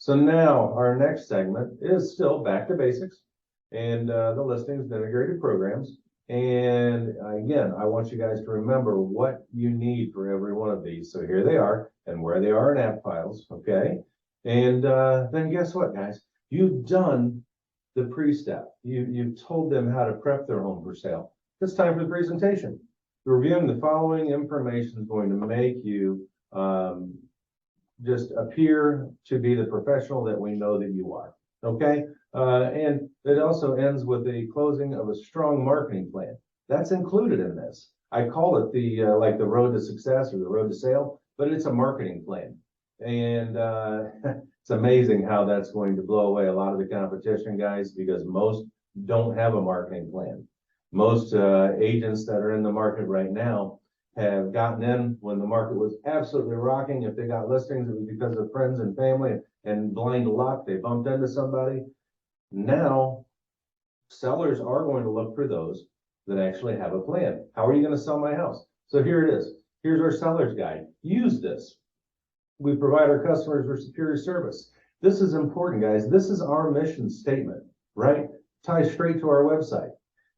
So now our next segment is still back to basics and the listings and integrated programs. And again, I want you guys to remember what you need for every one of these. So here they are and where they are in app files, okay? And then guess what, guys? You've done the pre-step. You've told them how to prep their home for sale. It's time for the presentation. Reviewing the following information is going to make you just appear to be the professional that we know that you are, okay? And it also ends with the closing of a strong marketing plan. That's included in this. I call it the like the road to success or the road to sale, but it's a marketing plan. And it's amazing how that's going to blow away a lot of the competition, guys, because most don't have a marketing plan. Most agents that are in the market right now have gotten in when the market was absolutely rocking. If they got listings, it was because of friends and family and blind luck. They bumped into somebody. Now, sellers are going to look for those that actually have a plan. How are you going to sell my house? So here it is. Here's our seller's guide. Use this. We provide our customers with superior service. This is important, guys. This is our mission statement, right? Ties straight to our website.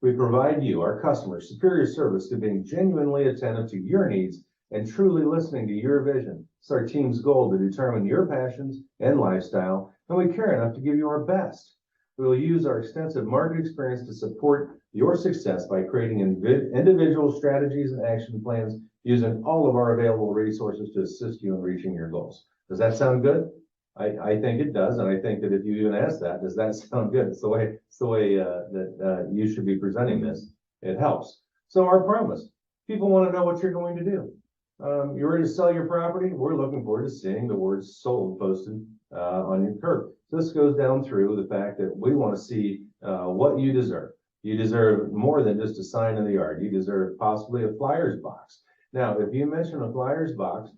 We provide you, our customers, superior service through being genuinely attentive to your needs and truly listening to your vision. It's our team's goal to determine your passions and lifestyle, and we care enough to give you our best. We will use our extensive market experience to support your success by creating individual strategies and action plans using all of our available resources to assist you in reaching your goals. Does that sound good? I think it does, and I think that if you even ask that, does that sound good? It's the way that you should be presenting this. It helps. So our promise: people want to know what you're going to do. You're ready to sell your property? We're looking forward to seeing the words "sold" posted on your curb. So this goes down through the fact that we want to see what you deserve. You deserve more than just a sign in the yard. You deserve possibly a flyers box. Now, if you mention a flyers box,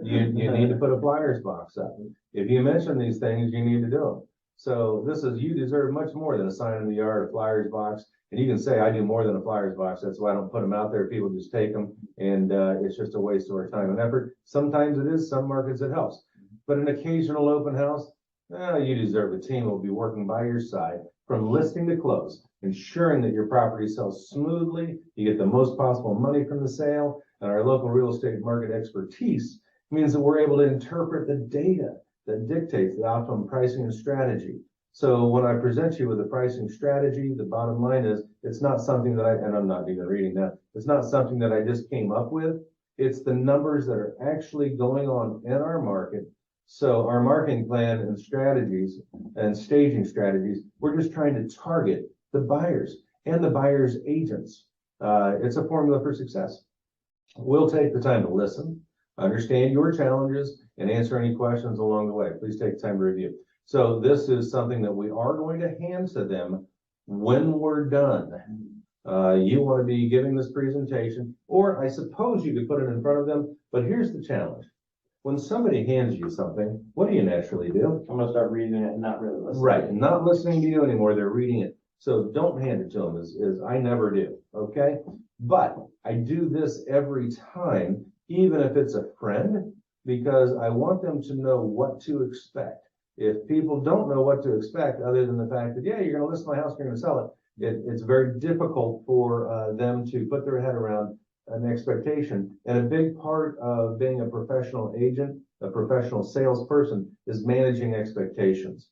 you need to put a flyers box up. If you mention these things, you need to do them. So this is, you deserve much more than a sign in the yard, a flyers box. And you can say, I do more than a flyers box. That's why I don't put them out there. People just take them, and it's just a waste of our time and effort. Sometimes it is, some markets it helps. But an occasional open house, you deserve a team who will be working by your side from listing to close, ensuring that your property sells smoothly, you get the most possible money from the sale, and our local real estate market expertise means that we're able to interpret the data that dictates the optimum pricing and strategy. So when I present you with a pricing strategy, the bottom line is it's not something that and I'm not even reading that, it's not something that I just came up with. It's the numbers that are actually going on in our market. So our marketing plan and strategies and staging strategies, we're just trying to target the buyers and the buyers' agents. It's a formula for success. We'll take the time to listen, understand your challenges, and answer any questions along the way. Please take time to review. So this is something that we are going to hand to them when we're done. You want to be giving this presentation, or I suppose you could put it in front of them, but here's the challenge. When somebody hands you something, what do you naturally do? I'm gonna start reading it and not really listening. Right, not listening to you anymore, they're reading it. So don't hand it to them, as I never do, okay? But I do this every time, even if it's a friend, because I want them to know what to expect. If people don't know what to expect, other than the fact that, yeah, you're gonna list my house, you're gonna sell it, it's very difficult for them to put their head around an expectation. And a big part of being a professional agent, a professional salesperson, is managing expectations.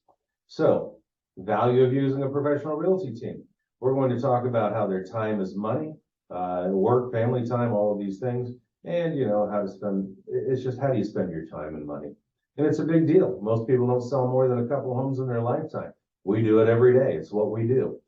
So, value of using a professional realty team. We're going to talk about how their time is money, work, family time, all of these things, and how to spend. It's just how do you spend your time and money. And it's a big deal. Most people don't sell more than a couple homes in their lifetime. We do it every day. It's what we do.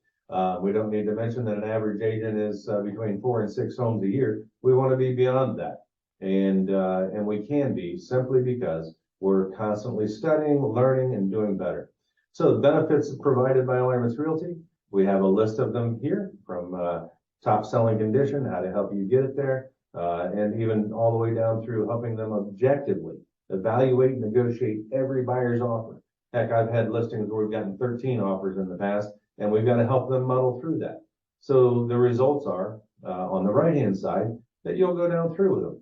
We don't need to mention that an average agent is between 4 and 6 homes a year. We want to be beyond that. And we can be, simply because we're constantly studying, learning, and doing better. So the benefits provided by Alarmus Realty, we have a list of them here, from top selling condition, how to help you get it there, and even all the way down through helping them objectively evaluate and negotiate every buyer's offer. Heck, I've had listings where we've gotten 13 offers in the past, and we've got to help them muddle through that. So the results are, on the right-hand side, that you'll go down through with them.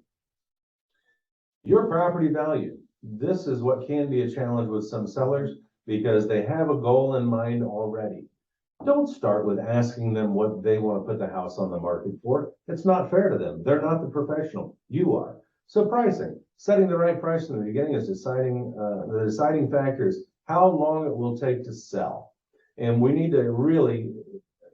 Your property value. This is what can be a challenge with some sellers because they have a goal in mind already. Don't start with asking them what they want to put the house on the market for. It's not fair to them. They're not the professional. You are. So pricing, setting the right price in the beginning is the deciding factor is how long it will take to sell. And we need to really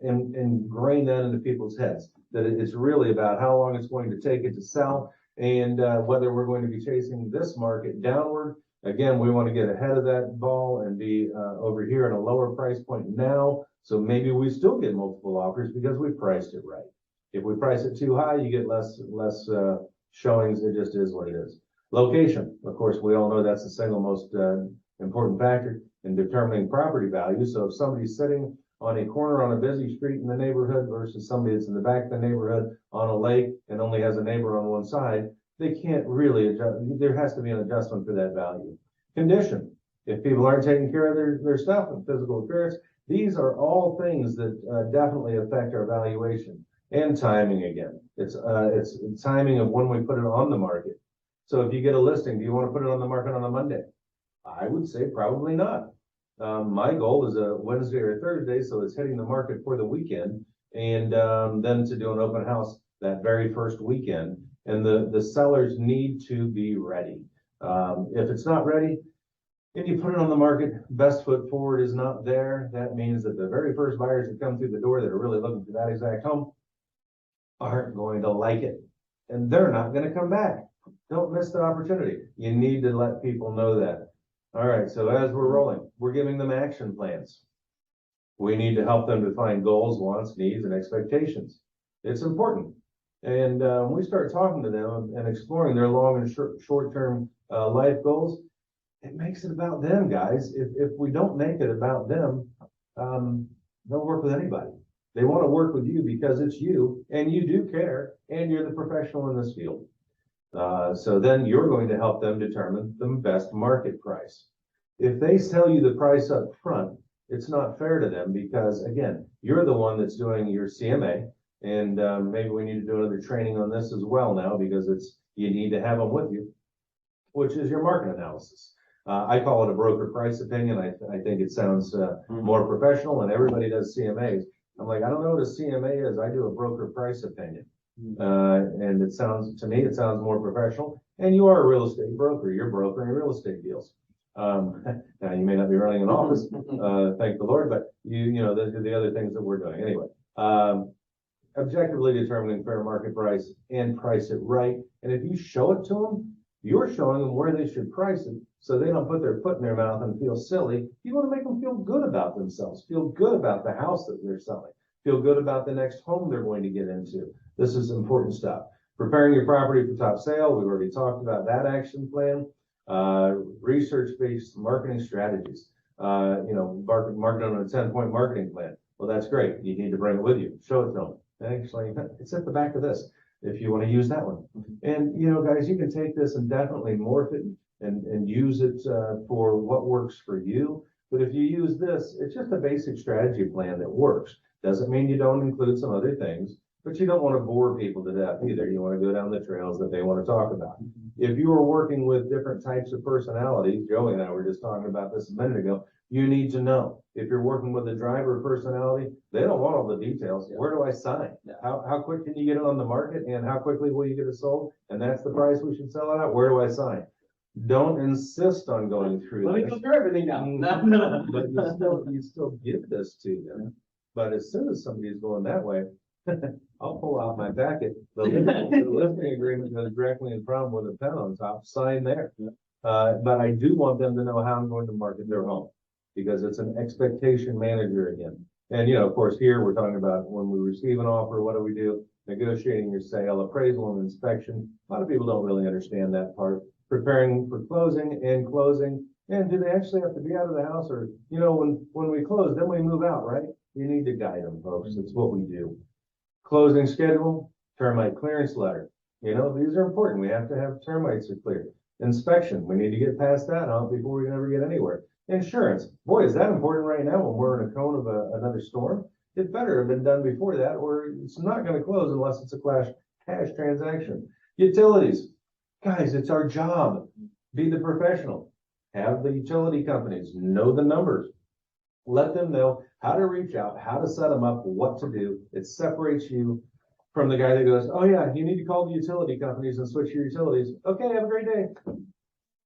ingrain that into people's heads, that it's really about how long it's going to take it to sell and whether we're going to be chasing this market downward. Again, we want to get ahead of that ball and be over here at a lower price point now. So maybe we still get multiple offers because we priced it right. If we price it too high, you get less showings. It just is what it is. Location, of course, we all know that's the single most important factor in determining property value. So if somebody's sitting on a corner on a busy street in the neighborhood versus somebody that's in the back of the neighborhood on a lake and only has a neighbor on one side, they can't really adjust. There has to be an adjustment for that value. Condition, if people aren't taking care of their stuff and physical appearance, these are all things that definitely affect our valuation. And timing again. It's timing of when we put it on the market. So if you get a listing, do you want to put it on the market on a Monday? I would say probably not. My goal is a Wednesday or Thursday, so it's hitting the market for the weekend, and then to do an open house that very first weekend. And the sellers need to be ready. If it's not ready, and you put it on the market, best foot forward is not there. That means that the very first buyers that come through the door that are really looking for that exact home aren't going to like it, and they're not going to come back. Don't miss the opportunity. You need to let people know that. All right, so as we're rolling, we're giving them action plans. We need to help them define goals, wants, needs, and expectations. It's important. And when we start talking to them and exploring their long and short-term life goals, it makes it about them, guys. If we don't make it about them, they'll work with anybody. They want to work with you because it's you and you do care and you're the professional in this field. So then you're going to help them determine the best market price. If they tell you the price up front, it's not fair to them because, again, you're the one that's doing your CMA. And maybe we need to do another training on this as well now because you need to have them with you, which is your market analysis. I call it a broker price opinion. I think it sounds more professional, and everybody does CMAs. I'm like, I don't know what a CMA is. I do a broker price opinion. And to me, it sounds more professional. And you are a real estate broker. You're brokering real estate deals. Now you may not be running an office, thank the Lord, but you know, the other things that we're doing. Anyway, objectively determining fair market price and price it right. And if you show it to them, you're showing them where they should price it so they don't put their foot in their mouth and feel silly. You want to make them feel good about themselves, feel good about the house that they're selling, feel good about the next home they're going to get into. This is important stuff. Preparing your property for top sale. We've already talked about that action plan. Research-based marketing strategies. Marketing on a 10-point marketing plan. Well, that's great. You need to bring it with you. Show it to them. Actually, it's at the back of this if you want to use that one. And, you know, guys, you can take this and definitely morph it and use it for what works for you. But if you use this, it's just a basic strategy plan that works. Doesn't mean you don't include some other things, but you don't want to bore people to death either. You want to go down the trails that they want to talk about. If you are working with different types of personalities, Joey and I were just talking about this a minute ago, you need to know. If you're working with a driver personality, they don't want all the details. Yeah. Where do I sign? Yeah. How quick can you get it on the market, and how quickly will you get it sold? And that's the price we should sell it at. Where do I sign? Don't insist on going through Let me go through everything now. No. But you still give this to them. But as soon as somebody's going that way, I'll pull out my packet. The listing agreement goes directly in front with a pen on top. Sign there. Yeah. But I do want them to know how I'm going to market their home, because it's an expectation manager again. And, you know, of course, here we're talking about when we receive an offer, what do we do? Negotiating your sale, appraisal, and inspection. A lot of people don't really understand that part. Preparing for closing and closing. And do they actually have to be out of the house? Or, you know, when we close, then we move out, right? You need to guide them, folks. It's what we do. Closing schedule, termite clearance letter. You know, these are important. We have to have termites are cleared. Inspection, we need to get past that hump before we can ever get anywhere. Insurance, boy, is that important right now when we're in a cone of another storm. It better have been done before that, or it's not going to close unless it's a cash transaction. Utilities, guys, it's our job. Be the professional. Have the utility companies know the numbers. Let them know how to reach out, how to set them up, what to do. It separates you from the guy that goes, oh yeah, you need to call the utility companies and switch your utilities. Okay, have a great day.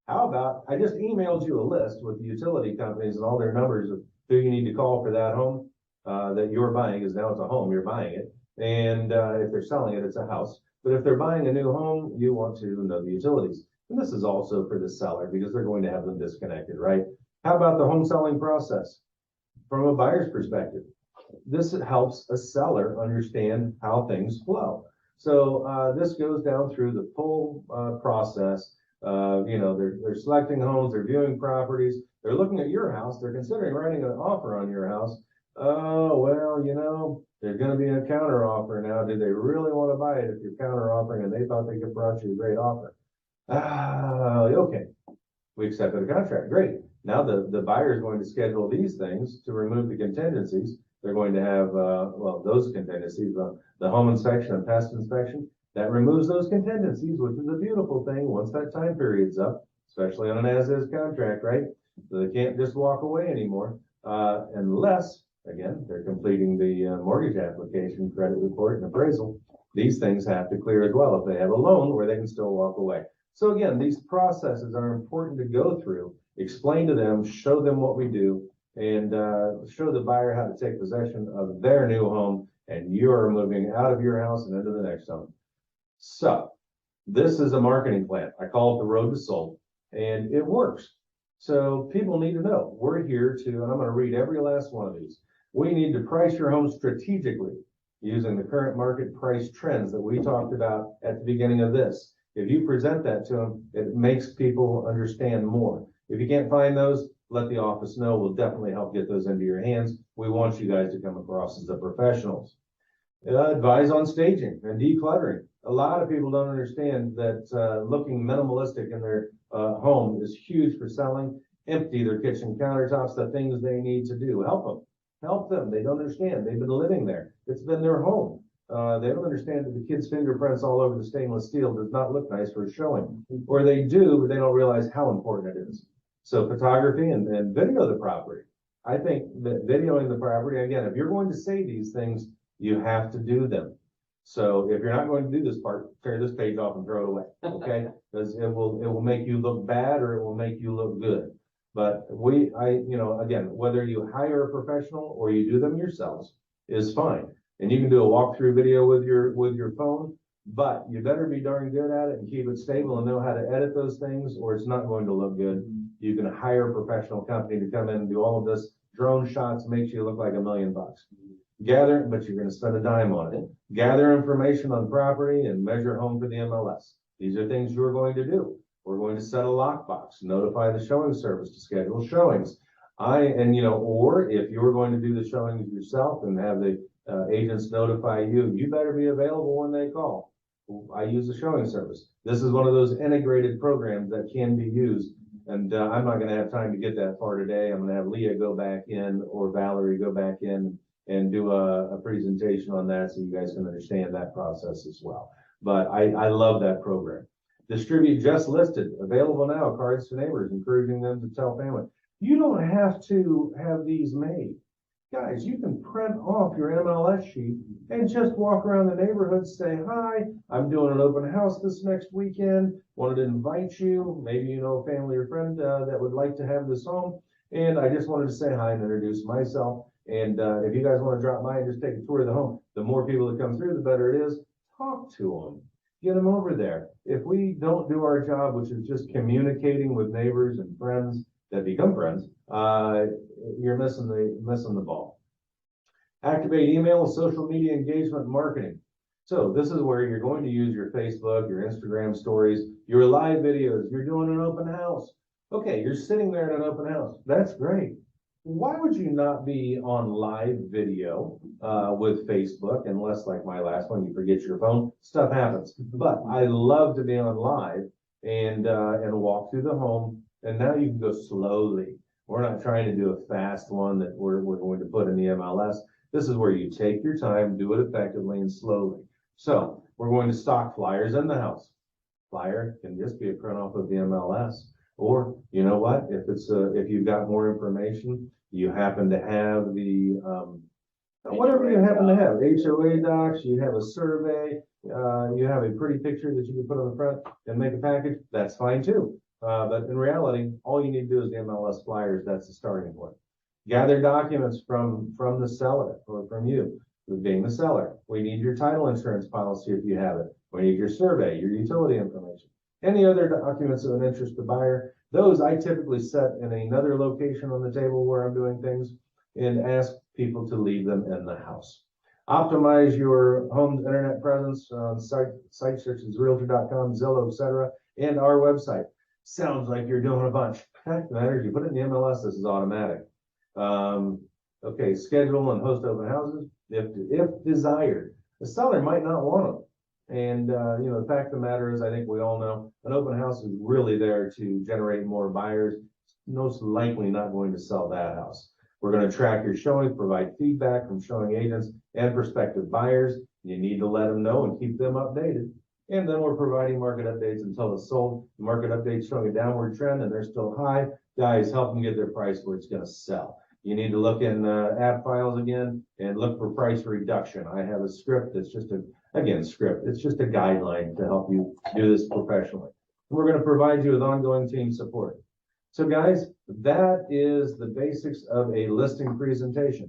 How about, I just emailed you a list with the utility companies and all their numbers of who you need to call for that home that you're buying, because now it's a home, you're buying it. And if they're selling it, it's a house. But if they're buying a new home, you want to know the utilities. And this is also for the seller because they're going to have them disconnected, right? How about the home selling process from a buyer's perspective? This helps a seller understand how things flow. So this goes down through the full process. They're selecting homes, they're viewing properties, they're looking at your house, they're considering writing an offer on your house. Oh, well, there's going to be a counter offer now. Do they really want to buy it if you're counter offering and they thought they could brought you a great offer? Okay. We accepted a contract. Great. Now the buyer is going to schedule these things to remove the contingencies. They're going to have, those contingencies, the home inspection and pest inspection. That removes those contingencies, which is a beautiful thing once that time period's up, especially on an as-is contract, right? So they can't just walk away anymore, unless, again, they're completing the mortgage application, credit report, and appraisal. These things have to clear as well if they have a loan where they can still walk away. So again, these processes are important to go through, explain to them, show them what we do, and show the buyer how to take possession of their new home, and you're moving out of your house and into the next home. So this is a marketing plan. I call it the road to sold, and it works. So people need to know we're here to, and I'm going to read every last one of these. We need to price your home strategically using the current market price trends that we talked about at the beginning of this. If you present that to them, it makes people understand more. If you can't find those, let the office know. We'll definitely help get those into your hands. We want you guys to come across as the professionals. Advise on staging and decluttering. A lot of people don't understand that looking minimalistic in their home is huge for selling. Empty their kitchen countertops, the things they need to do. Help them. They don't understand. They've been living there. It's been their home. They don't understand that the kid's fingerprints all over the stainless steel does not look nice for a showing. Or they do, but they don't realize how important it is. So photography and video the property. I think that videoing the property, again, if you're going to say these things, you have to do them. So if you're not going to do this part, tear this page off and throw it away, okay? Because it will make you look bad or it will make you look good. But again, whether you hire a professional or you do them yourselves is fine. And you can do a walkthrough video with your phone, but you better be darn good at it and keep it stable and know how to edit those things, or it's not going to look good. You can hire a professional company to come in and do all of this. Drone shots makes you look like $1 million. But you're going to spend a dime on it. Gather information on property and measure home for the MLS. These are things you're going to do. We're going to set a lockbox, notify the showing service to schedule showings. Or if you're going to do the showings yourself and have the agents notify you, you better be available when they call. I use the showing service. This is one of those integrated programs that can be used. And I'm not going to have time to get that far today. I'm going to have Leah go back in or Valerie go back in and do a presentation on that so you guys can understand that process as well. But I love that program. Distribute just listed, available now, cards to neighbors, encouraging them to tell family. You don't have to have these made. Guys, you can print off your MLS sheet and just walk around the neighborhood, say, hi, I'm doing an open house this next weekend, wanted to invite you, maybe you know a family or friend that would like to have this home, and I just wanted to say hi and introduce myself. And if you guys want to drop by and just take a tour of the home, the more people that come through, the better it is. Talk to them. Get them over there. If we don't do our job, which is just communicating with neighbors and friends that become friends, you're missing the ball. Activate email, social media engagement, marketing. So this is where you're going to use your Facebook, your Instagram stories, your live videos. You're doing an open house. Okay, you're sitting there in an open house. That's great. Why would you not be on live video with Facebook, unless like my last one, you forget your phone, stuff happens. But I love to be on live and walk through the home. And now you can go slowly. We're not trying to do a fast one that we're going to put in the MLS. This is where you take your time, do it effectively and slowly. So we're going to stock flyers in the house. Flyer can just be a print off of the MLS. Or, you know what, if you've got more information, you happen to have whatever you happen to have, HOA docs, you have a survey, you have a pretty picture that you can put on the front and make a package, that's fine too. But in reality, all you need to do is the MLS flyers, that's the starting point. Gather documents from the seller or from you, being the seller. We need your title insurance policy if you have it. We need your survey, your utility information. Any other documents of interest to buyer, those I typically set in another location on the table where I'm doing things and ask people to leave them in the house. Optimize your home's internet presence on sites such as realtor.com, Zillow, etc., and our website. Sounds like you're doing a bunch. Fact of the matter is, you put it in the MLS, this is automatic. Okay, schedule and host open houses if desired. The seller might not want them. And, the fact of the matter is, I think we all know an open house is really there to generate more buyers, most likely not going to sell that house. We're going to track your showing, provide feedback from showing agents and prospective buyers. You need to let them know and keep them updated. And then we're providing market updates until it's sold. Market updates showing a downward trend and they're still high. Guys, help them get their price where it's going to sell. You need to look in app files again and look for price reduction. I have a script that's just it's just a guideline to help you do this professionally. We're going to provide you with ongoing team support. So guys, that is the basics of a listing presentation.